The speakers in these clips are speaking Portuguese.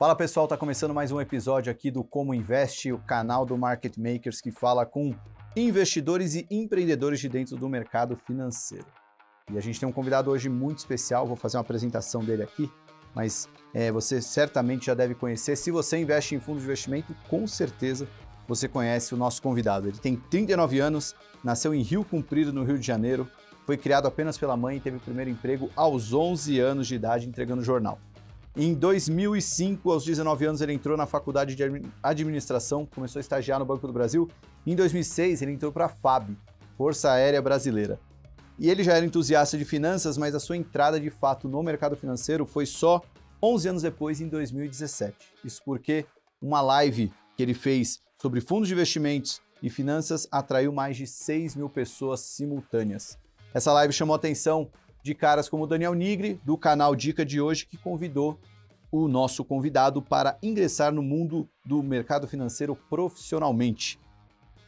Fala pessoal, tá começando mais um episódio aqui do Como Investe, o canal do Market Makers que fala com investidores e empreendedores de dentro do mercado financeiro. E a gente tem um convidado hoje muito especial, vou fazer uma apresentação dele aqui, mas você certamente já deve conhecer. Se você investe em fundos de investimento, com certeza você conhece o nosso convidado. Ele tem 39 anos, nasceu em Rio Comprido, no Rio de Janeiro, foi criado apenas pela mãe e teve o primeiro emprego aos 11 anos de idade entregando jornal. Em 2005, aos 19 anos, ele entrou na faculdade de administração, começou a estagiar no Banco do Brasil. Em 2006, ele entrou para a FAB, Força Aérea Brasileira. E ele já era entusiasta de finanças, mas a sua entrada de fato no mercado financeiro foi só 11 anos depois, em 2017. Isso porque uma live que ele fez sobre fundos de investimentos e finanças atraiu mais de 6 mil pessoas simultâneas. Essa live chamou a atenção de caras como o Daniel Nigri, do canal Dica de Hoje, que convidou o nosso convidado para ingressar no mundo do mercado financeiro profissionalmente.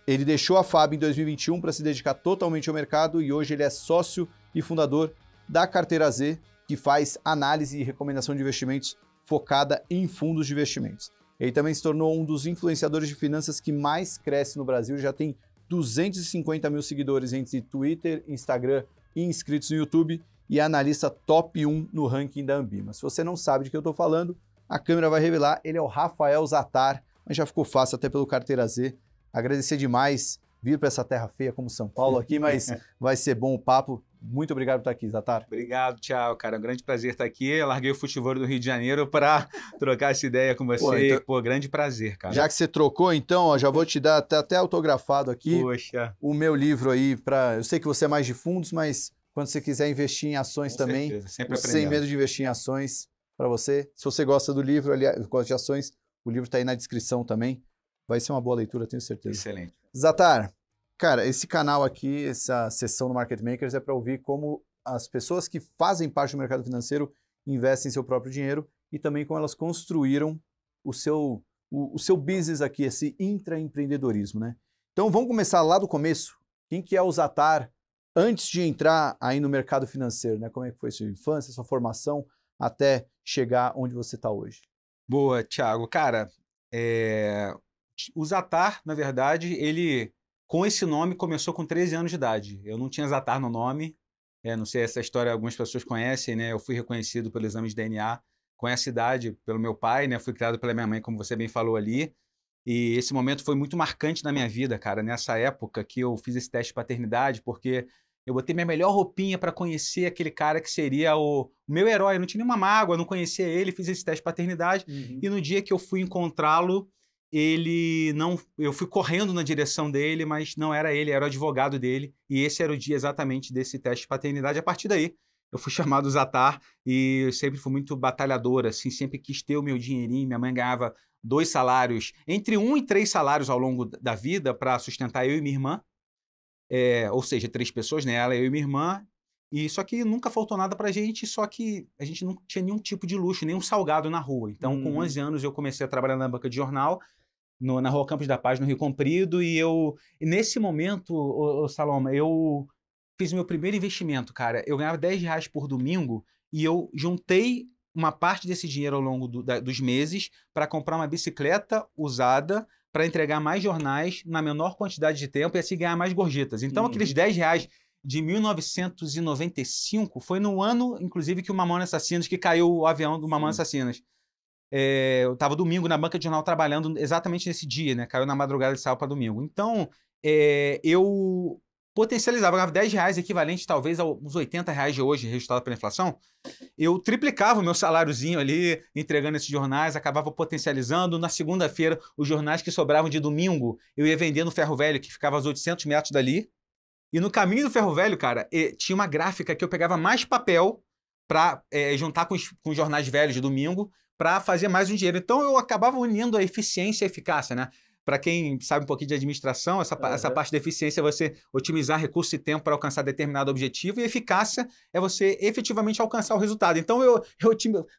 Ele deixou a FAB em 2021 para se dedicar totalmente ao mercado e hoje ele é sócio e fundador da Carteira Z, que faz análise e recomendação de investimentos focada em fundos de investimentos. Ele também se tornou um dos influenciadores de finanças que mais cresce no Brasil, já tem 250 mil seguidores entre Twitter, Instagram e inscritos no YouTube e é analista top 1 no ranking da Ambima. Se você não sabe de que eu estou falando, a câmera vai revelar, ele é o Rafael Zattar, mas já ficou fácil até pelo Carteira Z. Agradecer demais vir para essa terra feia como São Paulo aqui, mas vai ser bom o papo. Muito obrigado por estar aqui, Zattar. Obrigado, Thiago, cara. É um grande prazer estar aqui. Eu larguei o futebol do Rio de Janeiro para trocar essa ideia com você. Pô, grande prazer, cara. Já que você trocou, então, ó, já vou te dar até autografado aqui. Poxa. O meu livro aí para. Eu sei que você é mais de fundos, mas quando você quiser investir em ações com também, certeza. Sempre Sem Medo de Investir em Ações, para você. Se você gosta do livro, aliás, gosta de ações, o livro está aí na descrição também. Vai ser uma boa leitura, tenho certeza. Excelente. Zattar, cara, esse canal aqui, essa sessão do Market Makers é para ouvir como as pessoas que fazem parte do mercado financeiro investem seu próprio dinheiro e também como elas construíram o seu business aqui, esse intraempreendedorismo, né? Então vamos começar lá do começo. Quem que é o Zattar antes de entrar aí no mercado financeiro, né? Como é que foi sua infância, sua formação, até chegar onde você está hoje? Boa, Thiago. Cara, o Zattar, na verdade, ele com esse nome começou com 13 anos de idade. Eu não tinha Zattar no nome. Não sei, essa história algumas pessoas conhecem, né? Eu fui reconhecido pelo exame de DNA com essa idade pelo meu pai, né? Fui criado pela minha mãe, como você bem falou ali. E esse momento foi muito marcante na minha vida, cara. Nessa época que eu fiz esse teste de paternidade, porque eu botei minha melhor roupinha para conhecer aquele cara que seria o meu herói. Eu não tinha nenhuma mágoa, não conhecia ele, fiz esse teste de paternidade. E no dia que eu fui encontrá-lo, eu fui correndo na direção dele, mas não era ele, era o advogado dele. E esse era o dia exatamente desse teste de paternidade. A partir daí, eu fui chamado Zattar e eu sempre fui muito batalhador, assim, sempre quis ter o meu dinheirinho. Minha mãe ganhava 2 salários, entre 1 e 3 salários ao longo da vida para sustentar eu e minha irmã. Ou seja, 3 pessoas, né? Ela, eu e minha irmã. E só que nunca faltou nada pra gente, só que a gente não tinha nenhum tipo de luxo, nenhum salgado na rua. Então, com 11 anos, eu comecei a trabalhar na banca de jornal, na Rua Campos da Paz, no Rio Comprido, e nesse momento, Saloma, eu fiz meu primeiro investimento, cara. Eu ganhava R$10 por domingo e eu juntei uma parte desse dinheiro ao longo dos meses para comprar uma bicicleta usada para entregar mais jornais na menor quantidade de tempo e assim ganhar mais gorjetas. Então, aqueles R$10 de 1995 foi no ano, inclusive, que o Mamonas Assassinas, que caiu o avião do Mamonas Assassinas. Eu estava domingo na banca de jornal trabalhando exatamente nesse dia, né? Caiu na madrugada de sábado para domingo. Então, eu potencializava, ganhava R$10, equivalente talvez aos R$80 de hoje, registrado pela inflação. Eu triplicava o meu saláriozinho ali, entregando esses jornais, acabava potencializando. Na segunda-feira, os jornais que sobravam de domingo, eu ia vender no Ferro Velho, que ficava aos 800 metros dali. E no caminho do Ferro Velho, cara, tinha uma gráfica que eu pegava mais papel para juntar com os jornais velhos de domingo, para fazer mais um dinheiro. Então, eu acabava unindo a eficiência e a eficácia, né? Para quem sabe um pouquinho de administração, essa parte da eficiência é você otimizar recurso e tempo para alcançar determinado objetivo, e eficácia é você efetivamente alcançar o resultado. Então, eu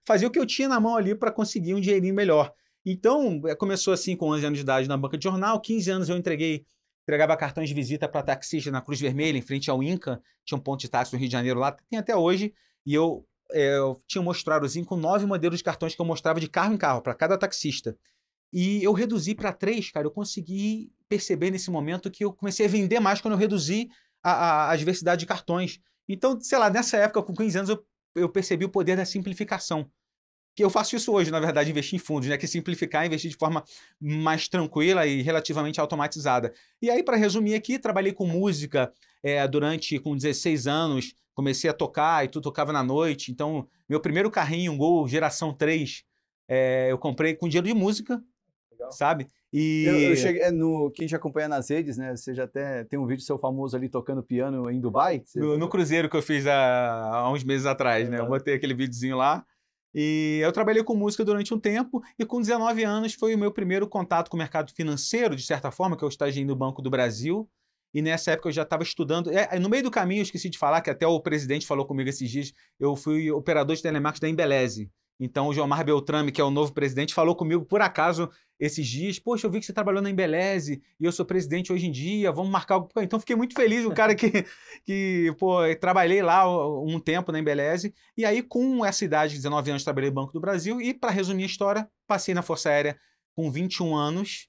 fazia o que eu tinha na mão ali para conseguir um dinheirinho melhor. Então, começou assim com 11 anos de idade na banca de jornal, 15 anos eu entregava cartões de visita para taxista na Cruz Vermelha, em frente ao Inca, tinha um ponto de táxi no Rio de Janeiro lá, tem até hoje, e eu eu tinha um mostrározinho com 9 modelos de cartões que eu mostrava de carro em carro, para cada taxista. E eu reduzi para 3, cara. Eu consegui perceber nesse momento que eu comecei a vender mais quando eu reduzi a diversidade de cartões. Então, sei lá, nessa época, com 15 anos, eu percebi o poder da simplificação. Que eu faço isso hoje, na verdade, investir em fundos, né? Que simplificar, investir de forma mais tranquila e relativamente automatizada. E aí, para resumir aqui, trabalhei com música com 16 anos, comecei a tocar e tudo, tocava na noite. Então, meu primeiro carrinho, um Gol geração 3, eu comprei com dinheiro de música, Legal. sabe? Eu cheguei quem te acompanha nas redes, né? Você já até tem um vídeo seu famoso ali tocando piano em Dubai. No cruzeiro que eu fiz há uns meses atrás, né? Eu botei aquele videozinho lá. E eu trabalhei com música durante um tempo e com 19 anos foi o meu primeiro contato com o mercado financeiro, de certa forma, que eu estagiei no Banco do Brasil. E nessa época eu já estava estudando. No meio do caminho, eu esqueci de falar, que até o presidente falou comigo esses dias, eu fui operador de telemarketing da Embeleze. Então o Gilmar Beltrame, que é o novo presidente, falou comigo por acaso esses dias. Poxa, eu vi que você trabalhou na Embeleze e eu sou presidente hoje em dia, vamos marcar algo. Então fiquei muito feliz, o cara que trabalhei lá um tempo na Embeleze. E aí com essa idade, 19 anos, trabalhei no Banco do Brasil e, para resumir a história, passei na Força Aérea com 21 anos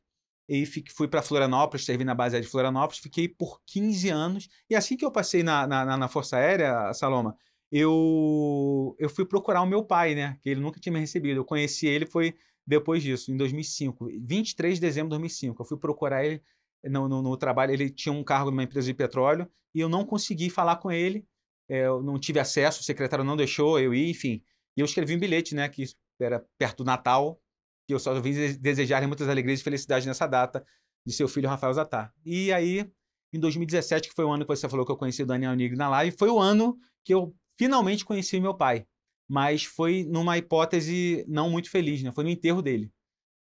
e fui para Florianópolis, servi na base aérea de Florianópolis, fiquei por 15 anos. E assim que eu passei na Força Aérea, Saloma, eu fui procurar o meu pai, né? Que ele nunca tinha me recebido. Eu conheci ele, foi depois disso, em 2005, 23 de dezembro de 2005. Eu fui procurar ele no trabalho. Ele tinha um cargo numa empresa de petróleo e eu não consegui falar com ele. Eu não tive acesso, o secretário não deixou eu ir, enfim. E eu escrevi um bilhete, né? Que era perto do Natal, que eu só vim desejar muitas alegrias e felicidades nessa data de seu filho Rafael Zattar. E aí, em 2017, que foi o ano que você falou que eu conheci o Daniel Nigri na live, foi o ano que eu finalmente conheci meu pai, mas foi numa hipótese não muito feliz, né? Foi no enterro dele.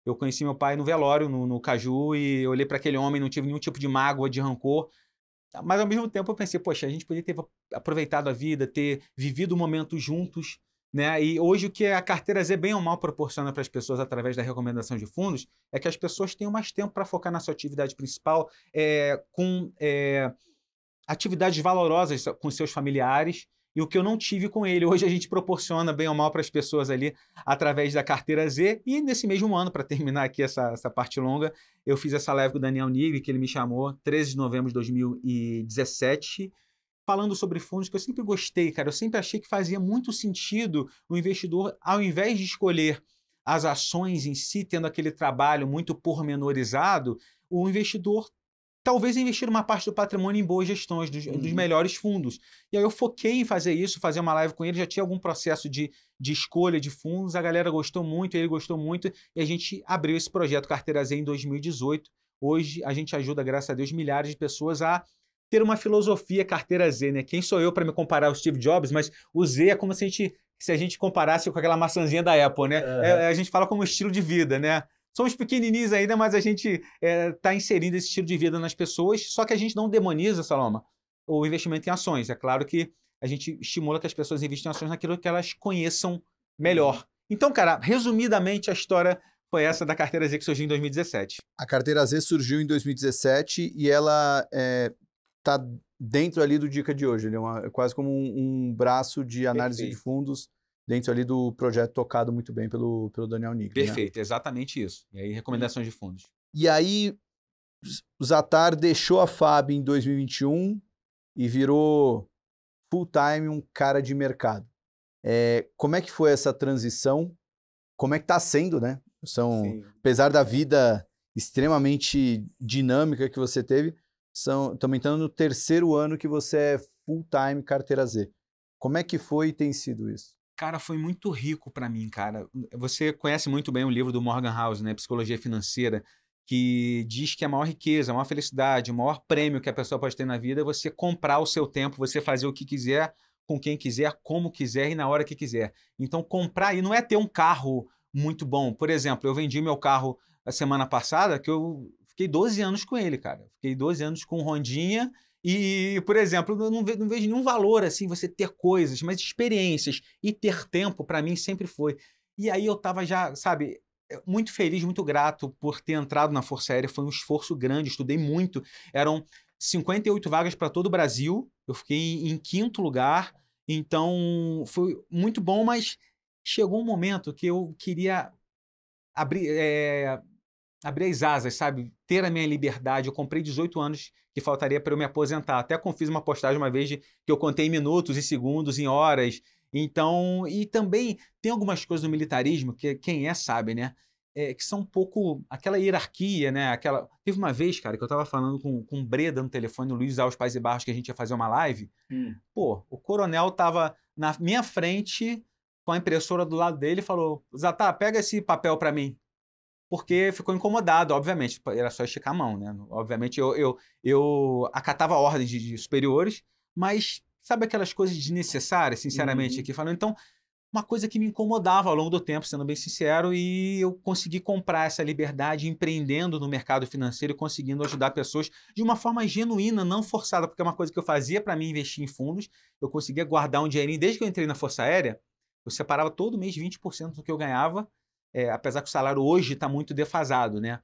Eu conheci meu pai no velório, no Caju, e eu olhei para aquele homem, não tive nenhum tipo de mágoa, de rancor, mas ao mesmo tempo eu pensei, poxa, a gente poderia ter aproveitado a vida, ter vivido o momento juntos, né? E hoje o que a carteira Z bem ou mal proporciona para as pessoas através da recomendação de fundos é que as pessoas tenham mais tempo para focar na sua atividade principal, com atividades valorosas com seus familiares, e o que eu não tive com ele. Hoje a gente proporciona bem ou mal para as pessoas ali através da carteira Z. E nesse mesmo ano, para terminar aqui essa parte longa, eu fiz essa live com o Daniel Nigri, que ele me chamou, 13 de novembro de 2017, falando sobre fundos, que eu sempre gostei, cara. Eu sempre achei que fazia muito sentido o investidor, ao invés de escolher as ações em si, tendo aquele trabalho muito pormenorizado, o investidor talvez investir uma parte do patrimônio em boas gestões, dos melhores fundos. E aí eu foquei em fazer isso, fazer uma live com ele, já tinha algum processo de escolha de fundos, a galera gostou muito, ele gostou muito, e a gente abriu esse projeto Carteira Z em 2018. Hoje a gente ajuda, graças a Deus, milhares de pessoas a ter uma filosofia Carteira Z, né? Quem sou eu para me comparar ao Steve Jobs, mas o Z é como se a gente comparasse com aquela maçãzinha da Apple, né? A gente fala como estilo de vida, né? Somos pequenininhos ainda, mas a gente está inserindo esse estilo de vida nas pessoas, só que a gente não demoniza, Saloma, o investimento em ações. É claro que a gente estimula que as pessoas investam em ações naquilo que elas conheçam melhor. Então, cara, resumidamente, a história foi essa da Carteira Z que surgiu em 2017. A Carteira Z surgiu em 2017 e ela está dentro ali do Dica de hoje. Ele é quase como um braço de análise de fundos dentro ali do projeto tocado muito bem pelo Daniel Nigri. Perfeito, exatamente isso. E aí, recomendações de fundos. E aí, o Zattar deixou a FAB em 2021 e virou full-time um cara de mercado. Como é que foi essa transição? Como é que está sendo, né? Apesar da vida extremamente dinâmica que você teve, estamos entrando no 3º ano que você é full-time Carteira Z. Como é que foi e tem sido isso? Cara, foi muito rico para mim, cara. Você conhece muito bem o livro do Morgan Housel, né? Psicologia Financeira, que diz que a maior riqueza, a maior felicidade, o maior prêmio que a pessoa pode ter na vida é você comprar o seu tempo, você fazer o que quiser, com quem quiser, como quiser e na hora que quiser. Então, comprar, e não é ter um carro muito bom. Por exemplo, eu vendi meu carro a semana passada, que eu fiquei 12 anos com ele, cara. Fiquei 12 anos com o Hondinha. E, por exemplo, eu não vejo nenhum valor assim, você ter coisas, mas experiências e ter tempo, para mim, sempre foi. E aí eu tava já, sabe, muito feliz, muito grato por ter entrado na Força Aérea. Foi um esforço grande, estudei muito. Eram 58 vagas para todo o Brasil. Eu fiquei em 5º lugar Então, foi muito bom, mas chegou um momento que eu queria abrir, abrir as asas, sabe? Ter a minha liberdade. Eu comprei 18 anos que faltaria para eu me aposentar. Até fiz uma postagem uma vez que eu contei em minutos, em segundos, em horas. Então, e também tem algumas coisas no militarismo que quem sabe, né? Que são um pouco aquela hierarquia, né? Teve uma vez, cara, que eu tava falando com o Breda no telefone, o Luiz Alves Paz e Barros, que a gente ia fazer uma live. Pô, o coronel tava na minha frente com a impressora do lado dele e falou: Zatá, pega esse papel para mim. Porque ficou incomodado, obviamente. Era só esticar a mão, né? Obviamente eu acatava ordens de superiores, mas sabe aquelas coisas desnecessárias, sinceramente, aqui falando? Então, uma coisa que me incomodava ao longo do tempo, sendo bem sincero, e eu consegui comprar essa liberdade empreendendo no mercado financeiro e conseguindo ajudar pessoas de uma forma genuína, não forçada, porque é uma coisa que eu fazia para mim investir em fundos, eu conseguia guardar um dinheirinho. Desde que eu entrei na Força Aérea, eu separava todo mês 20% do que eu ganhava, apesar que o salário hoje está muito defasado, né?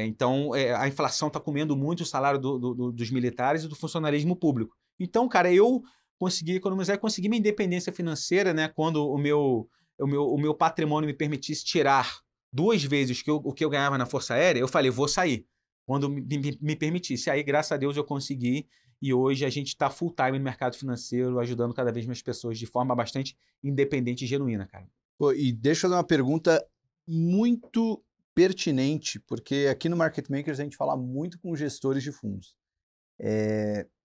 Então, a inflação está comendo muito o salário dos militares e do funcionalismo público. Então, cara, eu consegui economizar e consegui minha independência financeira, né? Quando o meu patrimônio me permitisse tirar 2 vezes o que eu ganhava na Força Aérea, eu falei, vou sair. Quando me permitisse. Aí, graças a Deus, eu consegui. E hoje a gente está full time no mercado financeiro, ajudando cada vez mais pessoas de forma bastante independente e genuína, cara. Pô, e deixa eu fazer uma pergunta muito pertinente, porque aqui no Market Makers a gente fala muito com gestores de fundos.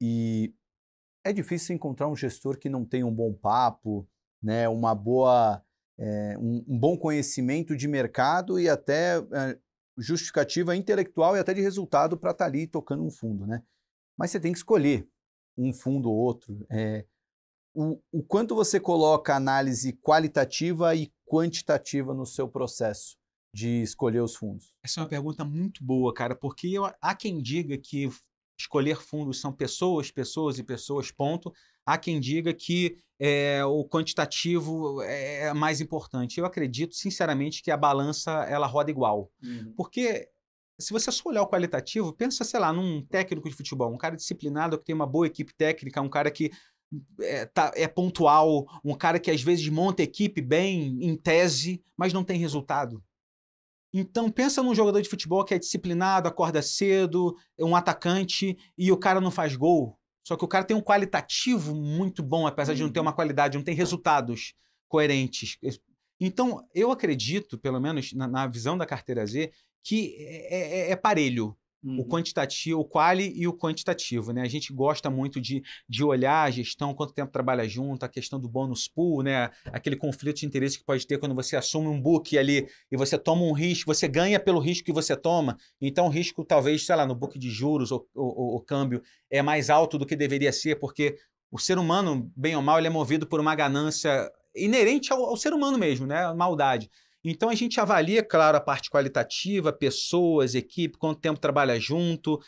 E é difícil encontrar um gestor que não tenha um bom papo, né, uma boa, um bom conhecimento de mercado e até justificativa intelectual e até de resultado para estar ali tocando um fundo, né? Mas você tem que escolher um fundo ou outro. O quanto você coloca análise qualitativa e quantitativa no seu processo de escolher os fundos? Essa é uma pergunta muito boa, cara, porque há quem diga que escolher fundos são pessoas, pessoas e pessoas, ponto. Há quem diga que o quantitativo é mais importante. Eu acredito, sinceramente, que a balança ela roda igual. Porque se você só olhar o qualitativo, pensa, sei lá, num técnico de futebol, um cara disciplinado que tem uma boa equipe técnica, um cara que é pontual, um cara que às vezes monta equipe bem, em tese, mas não tem resultado. Então, pensa num jogador de futebol que é disciplinado, acorda cedo, é um atacante e o cara não faz gol. Só que o cara tem um qualitativo muito bom, apesar de não ter uma qualidade, não tem resultados coerentes. Então, eu acredito, pelo menos na visão da carteira Z, que é parelho. O quantitativo, o quali e o quantitativo, né? A gente gosta muito de olhar a gestão, quanto tempo trabalha junto, a questão do bônus pool, né? Aquele conflito de interesse que pode ter quando você assume um book ali e você toma um risco, você ganha pelo risco que você toma. Então, o risco, talvez, sei lá, no book de juros ou o câmbio é mais alto do que deveria ser, porque o ser humano, bem ou mal, ele é movido por uma ganância inerente ao ser humano mesmo, né? A maldade. Então, a gente avalia, claro, a parte qualitativa, pessoas, equipe, quanto tempo trabalha junto,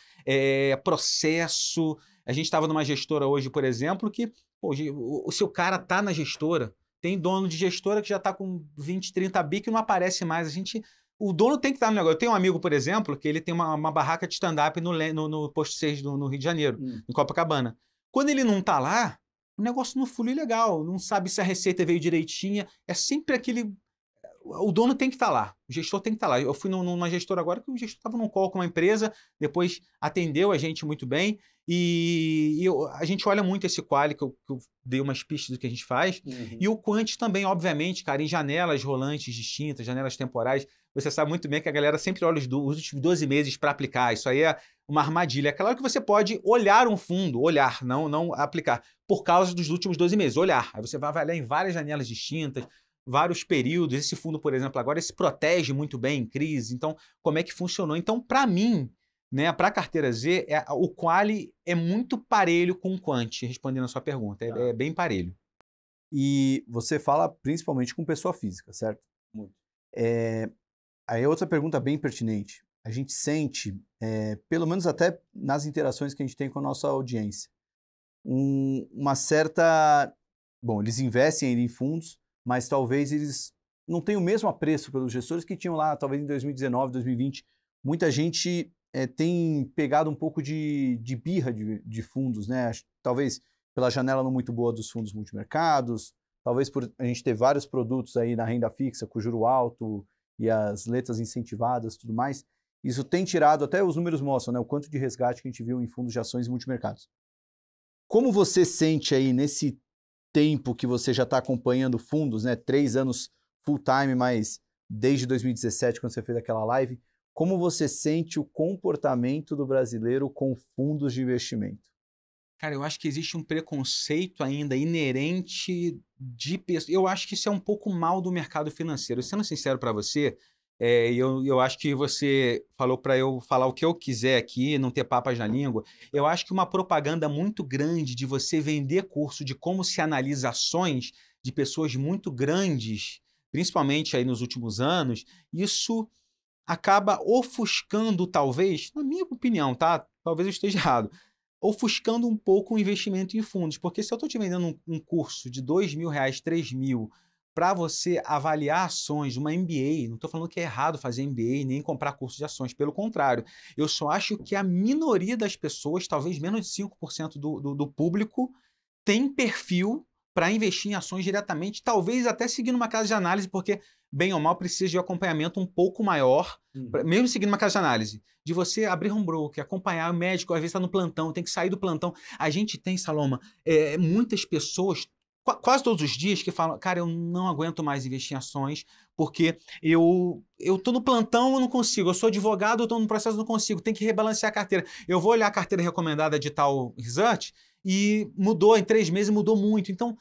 processo. A gente estava numa gestora hoje, por exemplo, que o seu cara está na gestora. Tem dono de gestora que já está com 20, 30 bi que não aparece mais. O dono tem que estar no negócio. Eu tenho um amigo, por exemplo, que ele tem uma barraca de stand-up no Posto 6 no Rio de Janeiro, em Copacabana. Quando ele não está lá, o negócio não flui legal, não sabe se a receita veio direitinha. É sempre aquele... O dono tem que estar lá, o gestor tem que estar lá. Eu fui numa gestora agora que o gestor estava num call com uma empresa, depois atendeu a gente muito bem a gente olha muito esse quali, que eu dei umas pistas do que a gente faz, e o quant também, obviamente, cara, em janelas rolantes distintas, janelas temporais. Você sabe muito bem que a galera sempre olha os últimos 12 meses para aplicar. Isso aí é uma armadilha. É claro que você pode olhar um fundo, não aplicar, por causa dos últimos 12 meses, olhar. Aí você vai avaliar em várias janelas distintas, vários períodos. Esse fundo, por exemplo, agora se protege muito bem em crise. Então, como é que funcionou? Então, para mim, né, para a carteira Z, o quali é muito parelho com o quant, respondendo a sua pergunta. É bem parelho. E você fala principalmente com pessoa física, certo? Muito. Aí outra pergunta bem pertinente. A gente sente, pelo menos até nas interações que a gente tem com a nossa audiência, uma certa... Bom, eles investem em fundos, mas talvez eles não tenham o mesmo apreço pelos gestores que tinham lá, talvez em 2019, 2020. Muita gente tem pegado um pouco de birra de fundos, né? Talvez pela janela não muito boa dos fundos multimercados, talvez por a gente ter vários produtos aí na renda fixa com juro alto e as letras incentivadas e tudo mais, isso tem tirado, até os números mostram, né, o quanto de resgate que a gente viu em fundos de ações e multimercados. Como você sente aí nesse tempo que você já está acompanhando fundos, né, 3 anos full time, mas desde 2017, quando você fez aquela live, como você sente o comportamento do brasileiro com fundos de investimento? Cara, eu acho que existe um preconceito ainda inerente de pessoas. Eu acho que isso é um pouco mal do mercado financeiro. Sendo sincero para você, eu acho que você falou para eu falar o que eu quiser aqui, não ter papas na língua. Eu acho que uma propaganda muito grande de você vender curso de como se analisa ações de pessoas muito grandes, principalmente aí nos últimos anos, isso acaba ofuscando, talvez, na minha opinião, tá? Talvez eu esteja errado, ofuscando um pouco o investimento em fundos. Porque se eu estou te vendendo um curso de R$ 2.000, 3.000, para você avaliar ações, uma MBA, não estou falando que é errado fazer MBA nem comprar curso de ações, pelo contrário, eu só acho que a minoria das pessoas, talvez menos de 5% do público, tem perfil para investir em ações diretamente, talvez até seguindo uma casa de análise, porque, bem ou mal, precisa de um acompanhamento um pouco maior, mesmo seguindo uma casa de análise, de você abrir um broker, acompanhar o médico, às vezes está no plantão, tem que sair do plantão. A gente tem, Saloma, muitas pessoas, quase todos os dias, que falam, cara, eu não aguento mais investir em ações, porque eu tô no plantão, eu não consigo. Eu sou advogado, eu estou no processo, eu não consigo. Tem que rebalancear a carteira. Eu vou olhar a carteira recomendada de tal research e mudou em 3 meses, mudou muito. Então,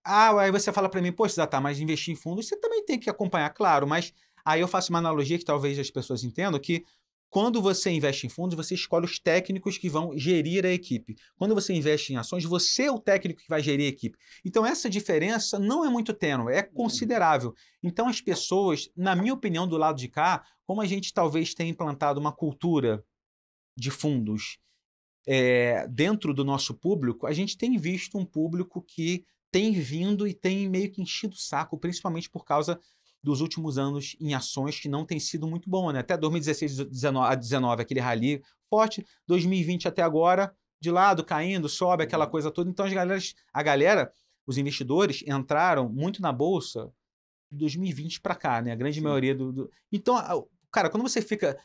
aí você fala para mim, poxa, Zata, mas investir em fundos, você também tem que acompanhar, claro. Mas aí eu faço uma analogia que talvez as pessoas entendam, que quando você investe em fundos, você escolhe os técnicos que vão gerir a equipe. Quando você investe em ações, você é o técnico que vai gerir a equipe. Então, essa diferença não é muito tênue, é considerável. Então, as pessoas, na minha opinião, do lado de cá, como a gente talvez tenha implantado uma cultura de fundos dentro do nosso público, a gente tem visto um público que tem vindo e tem meio que enchido o saco, principalmente por causa dos últimos anos em ações que não tem sido muito bom, né? Até 2016 a 19, aquele rally forte, 2020 até agora, de lado, caindo, sobe, aquela coisa toda. Então a galera, os investidores, entraram muito na bolsa de 2020 para cá, né? A grande maioria Então, cara, quando você fica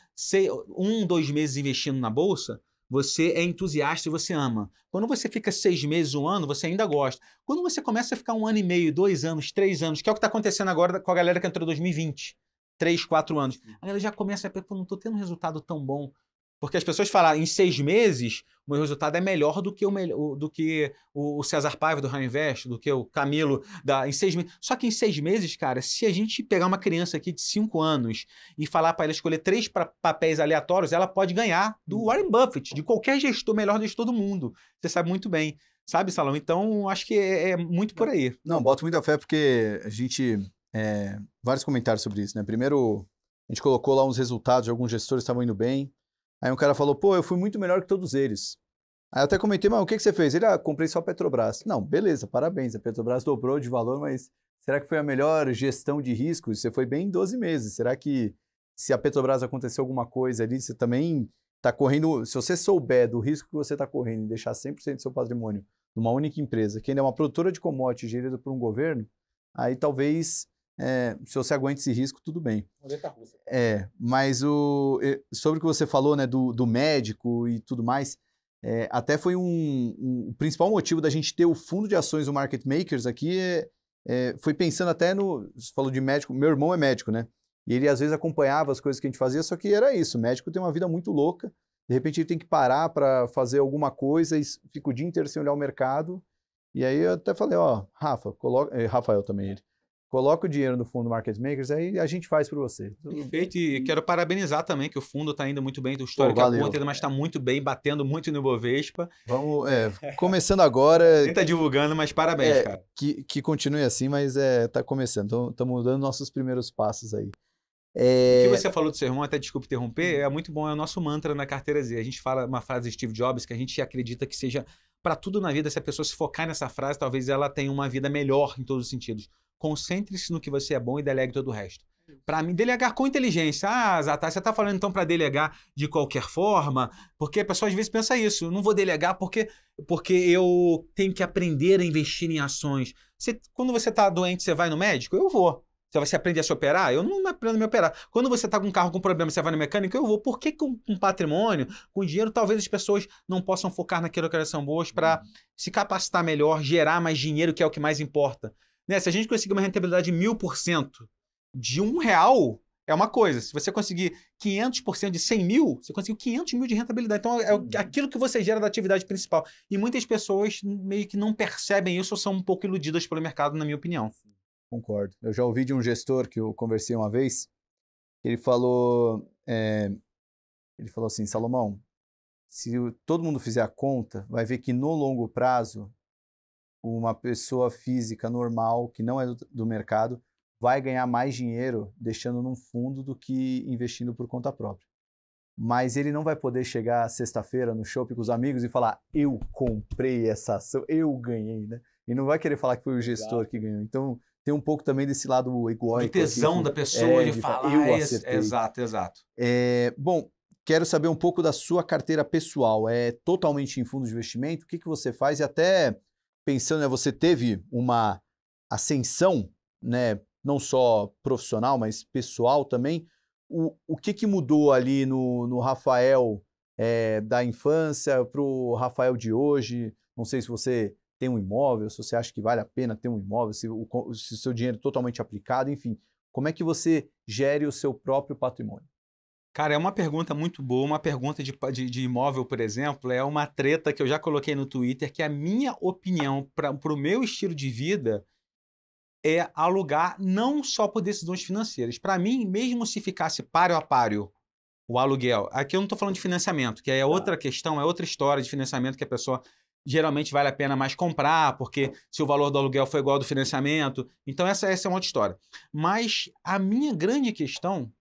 2 meses investindo na bolsa, você é entusiasta e você ama. Quando você fica 6 meses, 1 ano, você ainda gosta. Quando você começa a ficar 1 ano e meio, 2 anos, 3 anos, que é o que está acontecendo agora com a galera que entrou em 2020, 3, 4 anos, a galera já começa a pensar, não estou tendo um resultado tão bom. Porque as pessoas falam, em 6 meses, o meu resultado é melhor do que o César Paiva do High Invest, do que o Camilo em 6 meses. Só que em 6 meses, cara, se a gente pegar uma criança aqui de 5 anos e falar para ela escolher 3 papéis aleatórios, ela pode ganhar do Warren Buffett, de qualquer gestor, melhor gestor do mundo. Você sabe muito bem. Sabe, Salão? Então, acho que é muito por aí. Não, boto muita fé porque a gente... vários comentários sobre isso, né? Primeiro, a gente colocou lá uns resultados de alguns gestores que estavam indo bem. Aí um cara falou, pô, eu fui muito melhor que todos eles. Aí eu até comentei, mas o que você fez? Ele, comprei só a Petrobras. Não, beleza, parabéns, a Petrobras dobrou de valor, mas será que foi a melhor gestão de riscos? Você foi bem em 12 meses. Será que se a Petrobras acontecer alguma coisa ali, você também está correndo... Se você souber do risco que você está correndo e deixar 100% do seu patrimônio numa única empresa, que ainda é uma produtora de commodities gerida por um governo, aí talvez... se você aguenta esse risco, tudo bem. Mas sobre o que você falou, né, do médico e tudo mais, até foi o principal motivo da gente ter o fundo de ações do Market Makers aqui, foi pensando até você falou de médico, meu irmão é médico, né? E ele às vezes acompanhava as coisas que a gente fazia, só que era isso, o médico tem uma vida muito louca, de repente ele tem que parar para fazer alguma coisa e fica o dia inteiro sem olhar o mercado. E aí eu até falei, Rafael também, ele. Coloca o dinheiro no fundo Market Makers, aí a gente faz para você. Perfeito, e quero parabenizar também, que o fundo está indo muito bem, do histórico a conta, mas está muito bem, batendo muito no Ibovespa. Vamos, começando agora... Nem está divulgando, mas parabéns, cara. Que continue assim, mas está começando, então estamos dando nossos primeiros passos aí. O que você falou do seu irmão, até desculpe interromper, é muito bom, é o nosso mantra na Carteira Z. A gente fala uma frase de Steve Jobs que a gente acredita que seja para tudo na vida. Se a pessoa se focar nessa frase, talvez ela tenha uma vida melhor em todos os sentidos. Concentre-se no que você é bom e delegue todo o resto. Para mim, delegar com inteligência. Ah, Zatar, você está falando então para delegar de qualquer forma? Porque a pessoa às vezes pensa isso. Eu não vou delegar porque eu tenho que aprender a investir em ações. Quando você está doente, você vai no médico? Eu vou. Você aprende a se operar? Eu não aprendo a me operar. Quando você está com um carro com problema, você vai no mecânico? Eu vou. Por que com patrimônio, com dinheiro, talvez as pessoas não possam focar naquilo que elas são boas para se capacitar melhor, gerar mais dinheiro, que é o que mais importa? Né? Se a gente conseguir uma rentabilidade de 1000% de R$1, é uma coisa. Se você conseguir 500% de 100 mil, você conseguiu 500 mil de rentabilidade. Então, é aquilo que você gera da atividade principal. E muitas pessoas meio que não percebem isso ou são um pouco iludidas pelo mercado, na minha opinião. Concordo. Eu já ouvi de um gestor que eu conversei uma vez, ele falou assim, Salomão, se todo mundo fizer a conta, vai ver que no longo prazo, uma pessoa física normal, que não é do mercado, vai ganhar mais dinheiro deixando num fundo do que investindo por conta própria. Mas ele não vai poder chegar sexta-feira no shopping com os amigos e falar, eu comprei essa ação, eu ganhei, né? E não vai querer falar que foi o gestor que ganhou. Então, tem um pouco também desse lado egóico. Do tesão aqui, da pessoa de falar, eu acertei. Exato. Bom, quero saber um pouco da sua carteira pessoal. É totalmente em fundos de investimento? O que você faz? E até pensando, né, você teve uma ascensão, né, não só profissional, mas pessoal também. O que mudou ali no Rafael da infância para o Rafael de hoje? Não sei se você tem um imóvel, se você acha que vale a pena ter um imóvel, se o seu dinheiro é totalmente aplicado, enfim. Como é que você gere o seu próprio patrimônio? Cara, é uma pergunta muito boa. Uma pergunta de imóvel, por exemplo, é uma treta que eu já coloquei no Twitter, que a minha opinião para o meu estilo de vida é alugar não só por decisões financeiras. Para mim, mesmo se ficasse páreo a páreo o aluguel, aqui eu não estou falando de financiamento, que é outra questão, é outra história de financiamento que a pessoa geralmente vale a pena mais comprar, porque se o valor do aluguel for igual ao do financiamento. Então essa é uma outra história. Mas a minha grande questão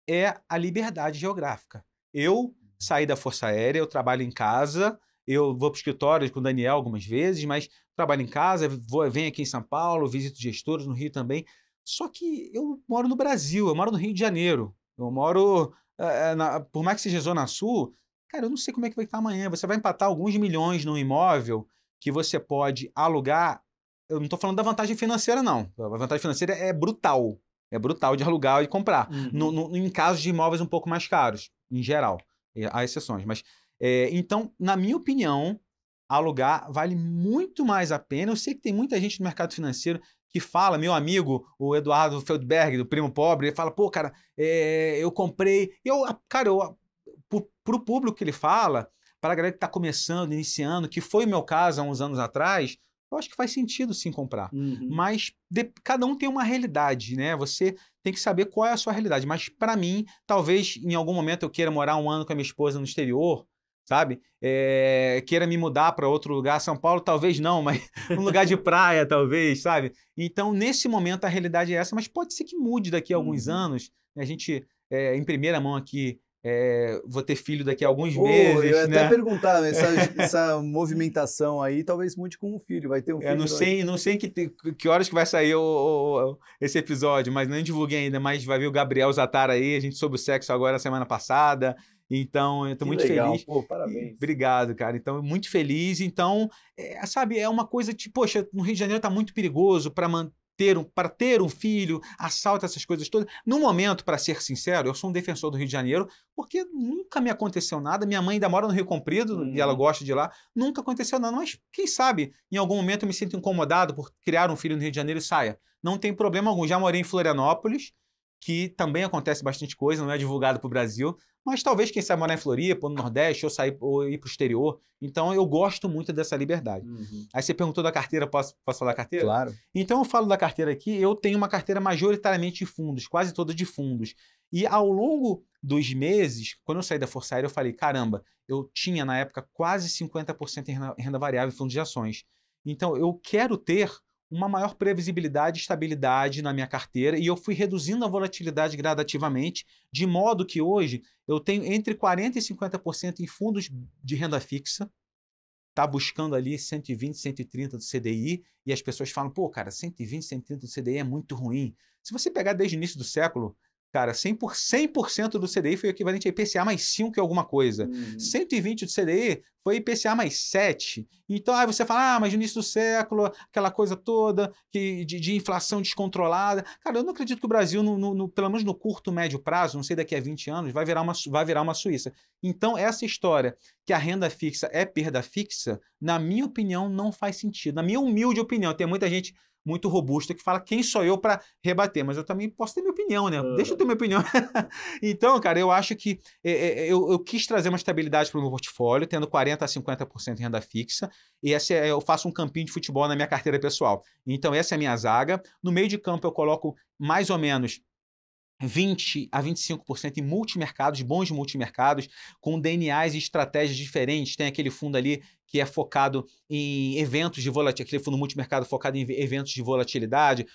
é a liberdade geográfica. Eu saí da Força Aérea, eu trabalho em casa, eu vou para o escritório com o Daniel algumas vezes, mas trabalho em casa, venho aqui em São Paulo, visito gestores no Rio também. Só que eu moro no Brasil, eu moro no Rio de Janeiro. Eu moro, por mais que seja Zona Sul, cara, eu não sei como é que vai estar amanhã. Você vai empatar alguns milhões num imóvel que você pode alugar. Eu não estou falando da vantagem financeira, não. A vantagem financeira é brutal. É brutal de alugar e comprar. Em casos de imóveis um pouco mais caros, em geral. Há exceções. Mas, então, na minha opinião, alugar vale muito mais a pena. Eu sei que tem muita gente no mercado financeiro que fala, meu amigo, o Eduardo Feldberg, do Primo Pobre, ele fala, pô, cara, eu comprei. Para o público que ele fala, para a galera que está começando, iniciando, que foi o meu caso há uns anos atrás, eu acho que faz sentido sim comprar. Mas cada um tem uma realidade, né? Você tem que saber qual é a sua realidade. Mas para mim, talvez em algum momento eu queira morar um ano com a minha esposa no exterior, sabe? Queira me mudar para outro lugar, São Paulo talvez não, mas um lugar de praia talvez, sabe? Então nesse momento a realidade é essa, mas pode ser que mude daqui a alguns anos. A gente, em primeira mão aqui, vou ter filho daqui a alguns meses. Eu ia né? até perguntar, essa movimentação aí talvez mude com um filho, vai ter um filho. Não sei que horas que vai sair esse episódio, mas nem divulguei ainda, mas vai vir o Gabriel Zatar aí, a gente soube o sexo agora semana passada, então eu tô muito feliz. Pô, parabéns. Obrigado, cara, então muito feliz, então, sabe, é uma coisa tipo, poxa, no Rio de Janeiro tá muito perigoso para ter um filho, assalto, essas coisas todas. No momento, para ser sincero, eu sou um defensor do Rio de Janeiro, porque nunca me aconteceu nada. Minha mãe ainda mora no Rio Comprido e ela gosta de lá. Nunca aconteceu nada, mas quem sabe em algum momento eu me sinto incomodado por criar um filho no Rio de Janeiro e saia. Não tem problema algum. Já morei em Florianópolis, que também acontece bastante coisa, não é divulgado para o Brasil, mas talvez quem sabe morar em Floripa, no Nordeste, ou ir para o exterior. Então eu gosto muito dessa liberdade. Aí você perguntou da carteira, posso falar da carteira? Claro. Então eu falo da carteira aqui, eu tenho uma carteira majoritariamente de fundos, quase toda de fundos. E ao longo dos meses, quando eu saí da Força Aérea, eu falei, caramba, eu tinha na época quase 50% em renda variável em fundos de ações. Então eu quero ter uma maior previsibilidade e estabilidade na minha carteira e eu fui reduzindo a volatilidade gradativamente, de modo que hoje eu tenho entre 40% e 50% em fundos de renda fixa, está buscando ali 120, 130 do CDI, e as pessoas falam, pô, cara, 120, 130 do CDI é muito ruim. Se você pegar desde o início do século, cara, 100% do CDI foi o equivalente a IPCA mais 5 e alguma coisa. 120 do CDI foi IPCA mais 7. Então, aí você fala, mas no início do século, aquela coisa toda de inflação descontrolada. Cara, eu não acredito que o Brasil, pelo menos no curto, médio prazo, não sei daqui a 20 anos, vai virar uma Suíça. Então, essa história que a renda fixa é perda fixa, na minha opinião, não faz sentido. Na minha humilde opinião, tem muita gente muito robusta que fala quem sou eu para rebater, mas eu também posso ter minha opinião, né? Deixa eu ter minha opinião. Então, cara, eu acho que eu quis trazer uma estabilidade para o meu portfólio, tendo 40% a 50% em renda fixa, e eu faço um campinho de futebol na minha carteira pessoal. Então, essa é a minha zaga. No meio de campo, eu coloco mais ou menos 20% a 25% em multimercados, bons multimercados, com DNAs e estratégias diferentes. Tem aquele fundo ali que é focado em eventos de volatilidade, aquele fundo multimercado focado em eventos de volatilidade,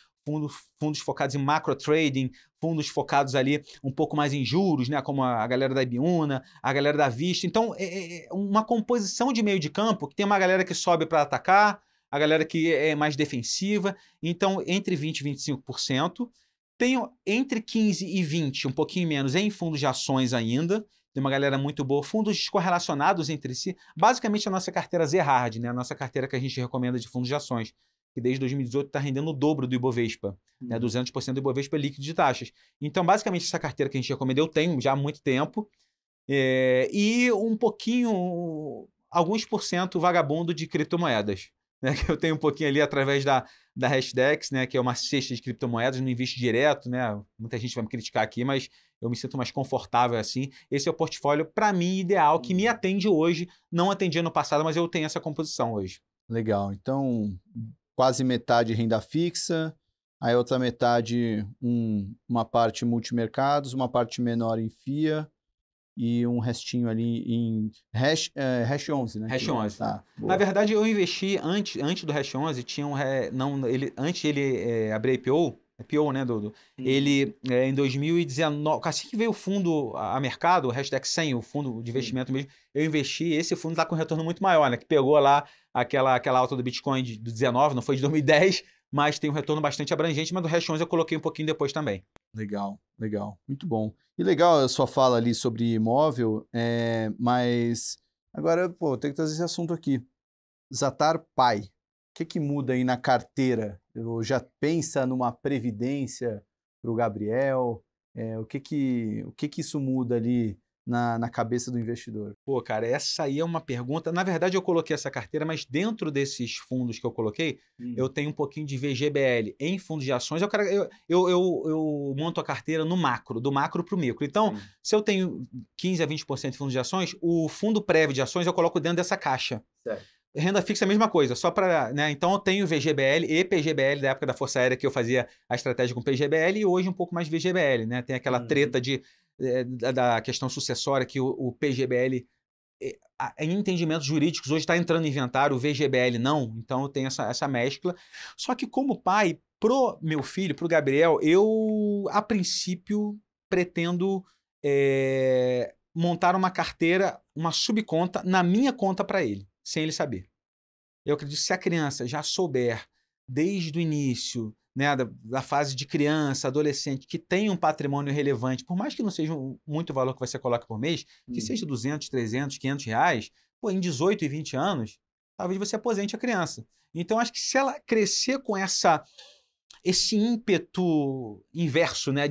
fundos focados em macro trading, fundos focados ali um pouco mais em juros, né, como a galera da Ibiúna, a galera da Vista. Então, é uma composição de meio de campo, que tem uma galera que sobe para atacar, a galera que é mais defensiva. Então, entre 20% e 25%. Tenho entre 15 e 20, um pouquinho menos, em fundos de ações ainda. Tem uma galera muito boa. Fundos descorrelacionados entre si. Basicamente, a nossa carteira Zerhard, né? A nossa carteira que a gente recomenda de fundos de ações, que desde 2018 está rendendo o dobro do Ibovespa. Né? 200% do Ibovespa líquido de taxas. Então, basicamente, essa carteira que a gente recomenda eu tenho já há muito tempo. E um pouquinho, alguns por cento vagabundo de criptomoedas. Né, que eu tenho um pouquinho ali através da Hashdex, né, que é uma cesta de criptomoedas, não invisto direto, né? Muita gente vai me criticar aqui, mas eu me sinto mais confortável assim. Esse é o portfólio, para mim, ideal, que me atende hoje, não atendia no passado, mas eu tenho essa composição hoje. Legal. Então, quase metade renda fixa, aí outra metade uma parte multimercados, uma parte menor em FIA, e um restinho ali em Hash 11, né? Hash 11. Tá, na verdade, eu investi antes do Hash 11, tinha antes ele abrir IPO, né, ele em 2019, assim que veio o fundo a mercado, o Hashtag 100, o fundo de investimento mesmo, eu investi, esse fundo está com um retorno muito maior, né, que pegou lá aquela alta do Bitcoin de 19, não foi de 2010, mas tem um retorno bastante abrangente, mas do Hash 11 eu coloquei um pouquinho depois também. Legal, legal, muito bom. E legal a sua fala ali sobre imóvel, mas agora, pô, tem que trazer esse assunto aqui. Zatar Pai, o que muda aí na carteira? Eu já pensa numa previdência para o Gabriel? O que isso muda ali na cabeça do investidor? Pô, cara, essa aí é uma pergunta. Na verdade, eu coloquei essa carteira, mas dentro desses fundos que eu coloquei, eu tenho um pouquinho de VGBL em fundos de ações. Eu monto a carteira no macro, do macro para o micro. Então, se eu tenho 15% a 20% de fundos de ações, o fundo prévio de ações eu coloco dentro dessa caixa. Certo. Renda fixa é a mesma coisa, só para, né? Então eu tenho VGBL e PGBL da época da Força Aérea que eu fazia a estratégia com PGBL e hoje um pouco mais VGBL, né? Tem aquela treta da questão sucessória que o PGBL, em entendimentos jurídicos, hoje está entrando em inventário, o VGBL não, então eu tenho essa mescla. Só que como pai, pro meu filho, pro Gabriel, eu, a princípio, pretendo montar uma carteira, uma subconta na minha conta para ele, sem ele saber. Eu acredito que se a criança já souber, desde o início, né, da fase de criança, adolescente, que tem um patrimônio relevante, por mais que não seja muito valor que você coloca por mês, que seja 200, 300, 500 reais, pô, em 18 e 20 anos, talvez você aposente a criança. Então, acho que se ela crescer com esse ímpeto inverso, né,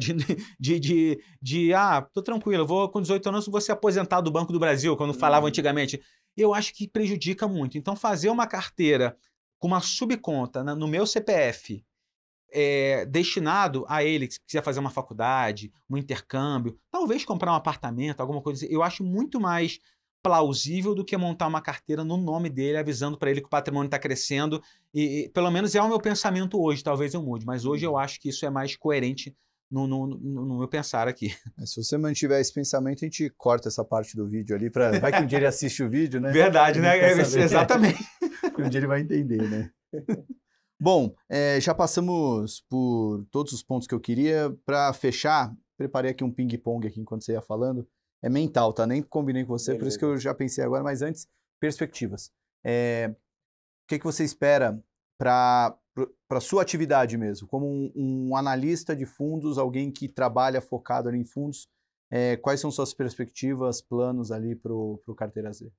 tô tranquilo, com 18 anos vou ser aposentado do Banco do Brasil, quando falava antigamente, eu acho que prejudica muito. Então, fazer uma carteira com uma subconta no meu CPF, destinado a ele, que quiser fazer uma faculdade, um intercâmbio, talvez comprar um apartamento, alguma coisa assim, eu acho muito mais plausível do que montar uma carteira no nome dele, avisando para ele que o patrimônio está crescendo, e pelo menos é o meu pensamento hoje, talvez eu mude, mas hoje eu acho que isso é mais coerente no meu pensar aqui. Se você mantiver esse pensamento, a gente corta essa parte do vídeo ali, vai que um dia ele assiste o vídeo, né? Verdade, né? Exatamente. Um dia ele vai entender, né? Bom, já passamos por todos os pontos que eu queria. Para fechar, preparei aqui um ping-pong aqui enquanto você ia falando. É mental, tá? Nem combinei com você, por isso que eu já pensei agora, mas antes, perspectivas. O que você espera para a sua atividade mesmo? Como um analista de fundos, alguém que trabalha focado ali em fundos, quais são suas perspectivas, planos ali para o Carteira Z?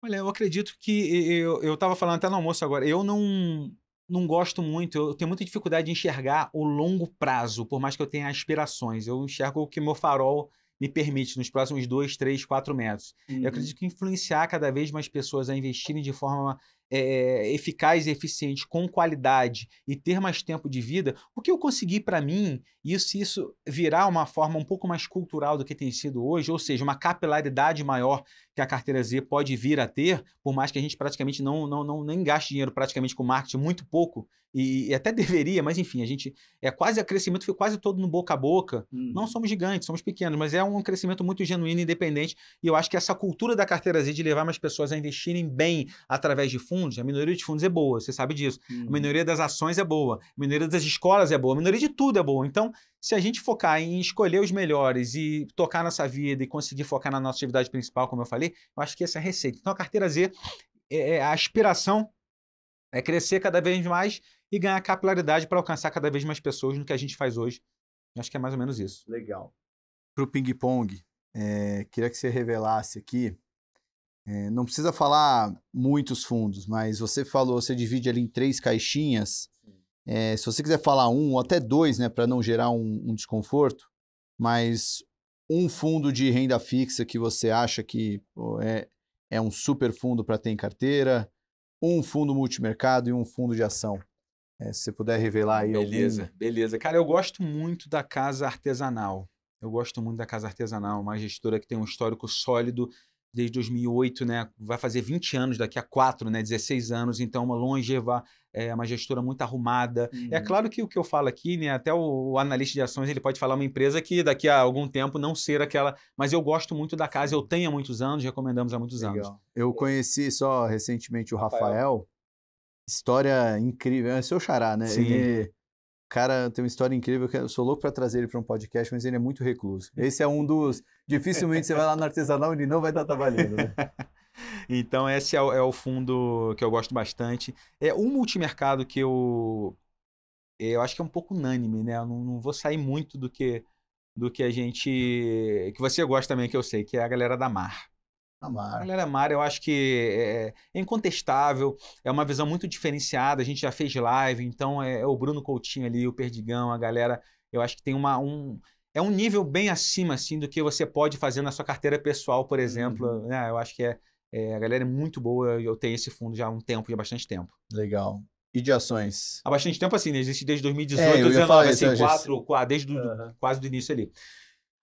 Olha, eu acredito que eu estava falando até no almoço agora, eu não gosto muito, eu tenho muita dificuldade de enxergar o longo prazo, por mais que eu tenha aspirações. Eu enxergo o que meu farol me permite nos próximos 2, 3, 4 metros. Eu acredito que influenciar cada vez mais pessoas a investirem de forma eficaz e eficiente, com qualidade e ter mais tempo de vida, o que eu consegui para mim, se isso virar uma forma um pouco mais cultural do que tem sido hoje, ou seja, uma capilaridade maior que a Carteira Z pode vir a ter, por mais que a gente praticamente nem gaste dinheiro praticamente com marketing, muito pouco, e até deveria, mas enfim, a gente o crescimento foi quase todo no boca a boca. Não somos gigantes, somos pequenos, mas é um crescimento muito genuíno e independente, e eu acho que essa cultura da Carteira Z de levar mais pessoas a investirem bem através de fundos, a minoria de fundos é boa, você sabe disso. A minoria das ações é boa, a minoria das escolas é boa, a minoria de tudo é boa. Então, se a gente focar em escolher os melhores e tocar nossa vida e conseguir focar na nossa atividade principal, como eu falei, eu acho que essa é a receita. Então, a Carteira Z, a aspiração é crescer cada vez mais e ganhar capilaridade para alcançar cada vez mais pessoas no que a gente faz hoje. Eu acho que é mais ou menos isso. Legal. Para o ping-pong, queria que você revelasse aqui, não precisa falar muitos fundos, mas você divide ali em 3 caixinhas. Se você quiser falar um ou até 2, né, para não gerar um desconforto, mas um fundo de renda fixa que você acha que é um super fundo para ter em carteira, um fundo multimercado e um fundo de ação. Se você puder revelar aí Beleza. Cara, eu gosto muito da Casa Artesanal. Uma gestora que tem um histórico sólido desde 2008, né? Vai fazer 20 anos daqui a 4, né? 16 anos, então uma longeva, uma gestora muito arrumada. É claro que o que eu falo aqui, né? Até o analista de ações, ele pode falar uma empresa que daqui a algum tempo não ser aquela, mas eu gosto muito da casa, eu tenho há muitos anos, recomendamos há muitos anos. Eu conheci só recentemente o Rafael. História incrível, é seu xará, né? Sim. Cara, tem uma história incrível, que eu sou louco para trazer ele para um podcast, mas ele é muito recluso. Esse é um dos... Dificilmente você vai lá no Artesanal e ele não vai estar trabalhando, né? Então, esse é o fundo que eu gosto bastante. É um multimercado que eu acho que é um pouco unânime, né? Eu não vou sair muito do que a gente... que você gosta também, que eu sei, que é a galera da Mar. A galera Mar, eu acho que é incontestável, é uma visão muito diferenciada, a gente já fez live, então é o Bruno Coutinho ali, o Perdigão, a galera, eu acho que tem é um nível bem acima, assim, do que você pode fazer na sua carteira pessoal, por exemplo, né? Eu acho que a galera é muito boa, eu tenho esse fundo já há um tempo, já há bastante tempo. Legal. E de ações? Há bastante tempo, assim, né? Existe desde 2018, 2019, assim, desde quase do início ali.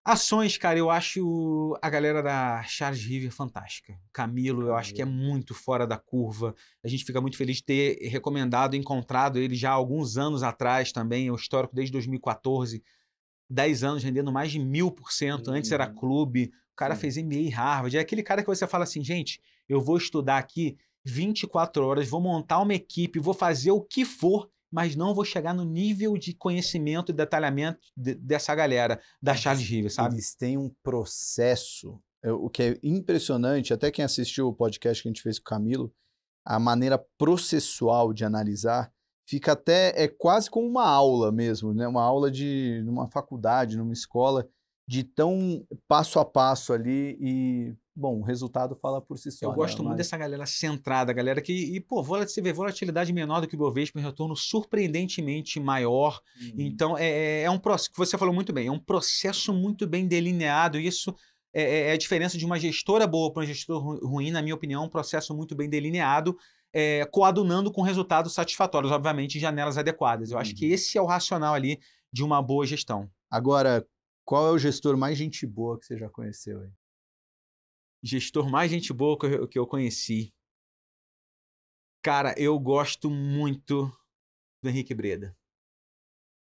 Ações, cara, eu acho a galera da Charles River fantástica. Camilo, eu acho que é muito fora da curva. A gente fica muito feliz de ter recomendado, encontrado ele já há alguns anos atrás também, o histórico desde 2014, 10 anos rendendo mais de 1000%. Antes era clube, o cara fez MBA em Harvard. É aquele cara que você fala assim, gente, eu vou estudar aqui 24 horas, vou montar uma equipe, vou fazer o que for, mas não vou chegar no nível de conhecimento e detalhamento dessa galera da Charles River, sabe? Eles têm um processo, o que é impressionante, até quem assistiu o podcast que a gente fez com o Camilo, a maneira processual de analisar fica até, quase como uma aula mesmo, né? Uma aula numa faculdade, numa escola, de tão passo a passo ali e... Bom, o resultado fala por si só. Eu gosto muito dessa galera centrada, galera que, você vê volatilidade menor do que o Bovespa, um retorno surpreendentemente maior. Então, é um processo, que você falou muito bem, é um processo muito bem delineado. Isso é a diferença de uma gestora boa para uma gestora ruim, na minha opinião, um processo muito bem delineado, coadunando com resultados satisfatórios, obviamente, em janelas adequadas. Eu acho que esse é o racional ali de uma boa gestão. Agora, qual é o gestor mais gente boa que você já conheceu aí? Gestor mais gente boa que eu conheci. Cara, eu gosto muito do Henrique Breda.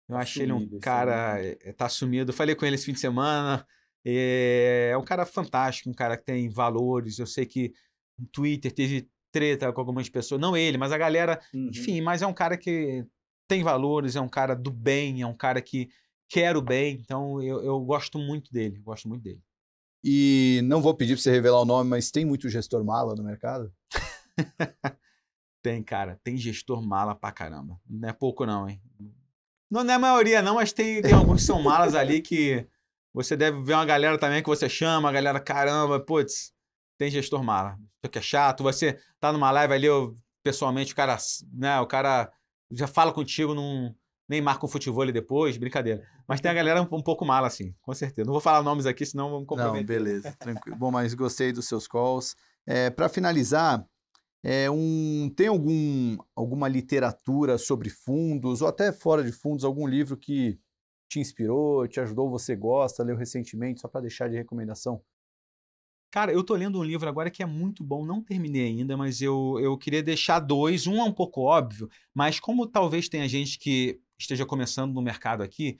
Eu acho ele um cara... tá sumido. Falei com ele esse fim de semana. É um cara fantástico, um cara que tem valores. Eu sei que no Twitter teve treta com algumas pessoas. Não ele, mas a galera... Enfim, mas é um cara que tem valores, é um cara do bem, é um cara que quer o bem. Então, eu gosto muito dele. Gosto muito dele. E não vou pedir para você revelar o nome, mas tem muito gestor mala no mercado? Tem, cara. Tem gestor mala pra caramba. Não é pouco não, hein? Não é a maioria não, mas tem alguns que são malas ali que você deve ver uma galera também que você chama, a galera, caramba, putz, tem gestor mala. Isso aqui é chato. Você tá numa live ali, pessoalmente, o cara já fala contigo, nem marca um futevôlei depois, brincadeira. Mas tem a galera um pouco mala, assim, com certeza. Não vou falar nomes aqui, senão vamos comprometer. Não, beleza, tranquilo. Bom, mas gostei dos seus calls. Para finalizar, tem alguma literatura sobre fundos, ou até fora de fundos, algum livro que te inspirou, te ajudou, você gosta, leu recentemente, só para deixar de recomendação? Cara, eu tô lendo um livro agora que é muito bom, não terminei ainda, mas eu queria deixar dois. Um é um pouco óbvio, mas como talvez tenha gente que esteja começando no mercado aqui,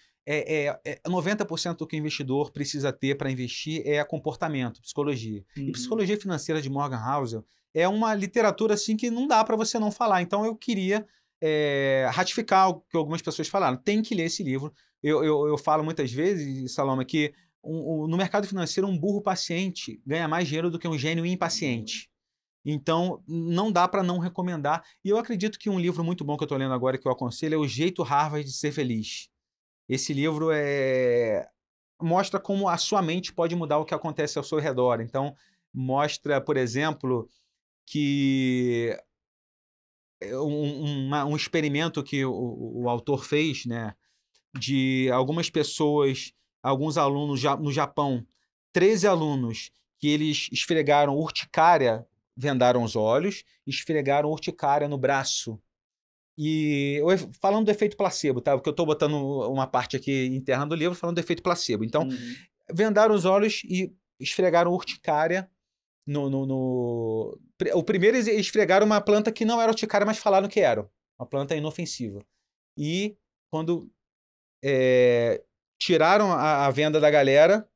90% do que o investidor precisa ter para investir é comportamento, psicologia. E psicologia financeira de Morgan Housel é uma literatura assim que não dá para você não falar. Então eu queria ratificar o que algumas pessoas falaram. Tem que ler esse livro. Eu falo muitas vezes, Saloma, que no mercado financeiro, um burro paciente ganha mais dinheiro do que um gênio impaciente. Então, não dá para não recomendar. E eu acredito que um livro muito bom que eu estou lendo agora, que eu aconselho, é O Jeito Harvard de Ser Feliz. Esse livro mostra como a sua mente pode mudar o que acontece ao seu redor. Então, mostra, por exemplo, que um experimento que o autor fez, né, de algumas pessoas, alguns alunos no Japão, 13 alunos que eles esfregaram urticária, vendaram os olhos, esfregaram urticária no braço. E falando do efeito placebo, tá? Porque eu estou botando uma parte aqui interna do livro falando do efeito placebo. Então, vendaram os olhos e esfregaram urticária O primeiro eles esfregaram uma planta que não era urticária, mas falaram que era. Uma planta inofensiva. E quando tiraram a venda da galera,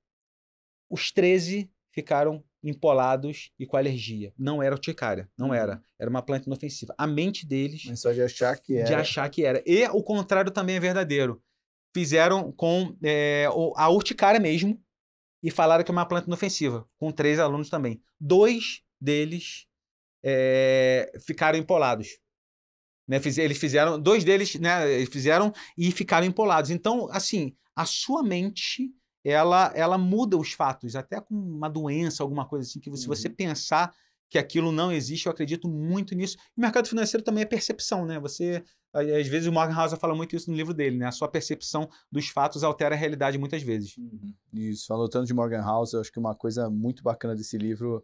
os 13 ficaram empolados e com alergia. Não era urticária, não era. Era uma planta inofensiva. A mente deles... Mas só de achar que era. De achar que era. E o contrário também é verdadeiro. Fizeram com a urticária mesmo e falaram que é uma planta inofensiva, com 3 alunos também. 2 deles ficaram empolados. Né? Eles fizeram, 2 deles, né, eles fizeram e ficaram empolados. Então, assim, a sua mente... Ela muda os fatos, até com uma doença, alguma coisa assim, que se você pensar que aquilo não existe, eu acredito muito nisso. O mercado financeiro também é percepção, né? Às vezes o Morgan Housel fala muito isso no livro dele, né? A sua percepção dos fatos altera a realidade muitas vezes. Isso, falou tanto de Morgan Housel, acho que uma coisa muito bacana desse livro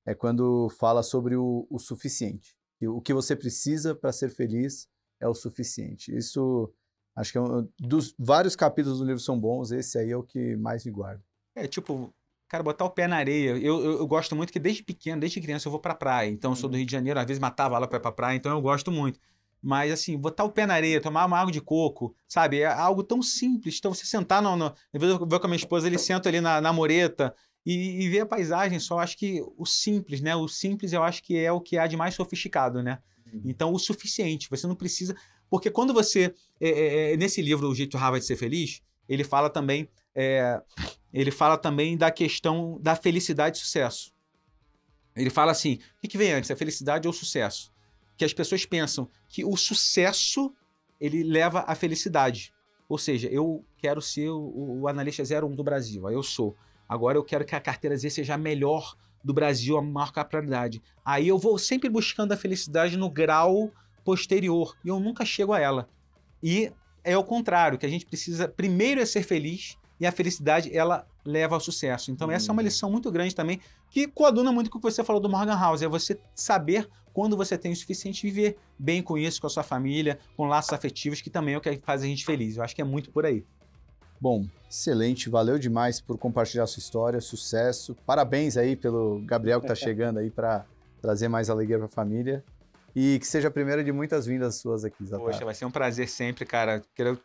é quando fala sobre o suficiente. E o que você precisa para ser feliz é o suficiente. Isso... Acho que dos vários capítulos do livro são bons, esse aí é o que mais me guarda. Cara, botar o pé na areia. Eu gosto muito que desde pequeno, desde criança, eu vou pra praia. Então, eu sou do Rio de Janeiro, às vezes matava aula pra ir pra praia, então eu gosto muito. Mas, assim, botar o pé na areia, tomar uma água de coco, sabe? É algo tão simples. Então, você sentar às vezes eu vou com a minha esposa, ele senta ali na mureta e vê a paisagem só. Acho que o simples, né? O simples eu acho que é o que há de mais sofisticado, né? Então, o suficiente. Você não precisa... Porque quando você... nesse livro, O Jeito Harvard de Ser Feliz, ele fala também da questão da felicidade e sucesso. Ele fala assim, o que vem antes, a felicidade ou o sucesso? Que as pessoas pensam que o sucesso, ele leva à felicidade. Ou seja, eu quero ser o analista 01 do Brasil, aí eu sou. Agora eu quero que a carteira Z seja a melhor do Brasil, a maior capitalidade. Aí eu vou sempre buscando a felicidade no grau posterior, e eu nunca chego a ela. E é o contrário, que a gente precisa primeiro ser feliz, e a felicidade, ela leva ao sucesso. Então essa é uma lição muito grande também, que coaduna muito com o que você falou do Morgan Housel, é você saber quando você tem o suficiente, viver bem com isso, com a sua família, com laços afetivos, que também é o que faz a gente feliz. Eu acho que é muito por aí. Bom, excelente, valeu demais por compartilhar a sua história, sucesso. Parabéns aí pelo Gabriel que está chegando aí para trazer mais alegria para a família. E que seja a primeira de muitas vindas suas aqui, Zatar. Poxa, vai ser um prazer sempre, cara.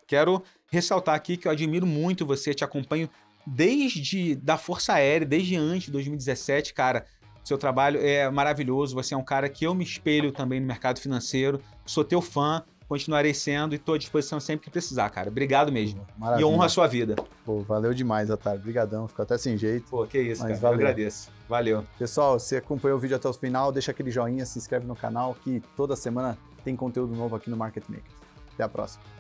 Quero ressaltar aqui que eu admiro muito você, te acompanho desde da Força Aérea, desde antes de 2017, cara. Seu trabalho é maravilhoso, você é um cara que eu me espelho também no mercado financeiro, sou teu fã, continuarei sendo e estou à disposição sempre que precisar, cara. Obrigado mesmo. Maravilha. E honra a sua vida. Pô, valeu demais, Otário. Obrigadão, ficou até sem jeito. Pô, que isso, Mas cara. valeu. Eu agradeço. Valeu. Pessoal, se acompanhou o vídeo até o final, deixa aquele joinha, se inscreve no canal que toda semana tem conteúdo novo aqui no Market Makers. Até a próxima.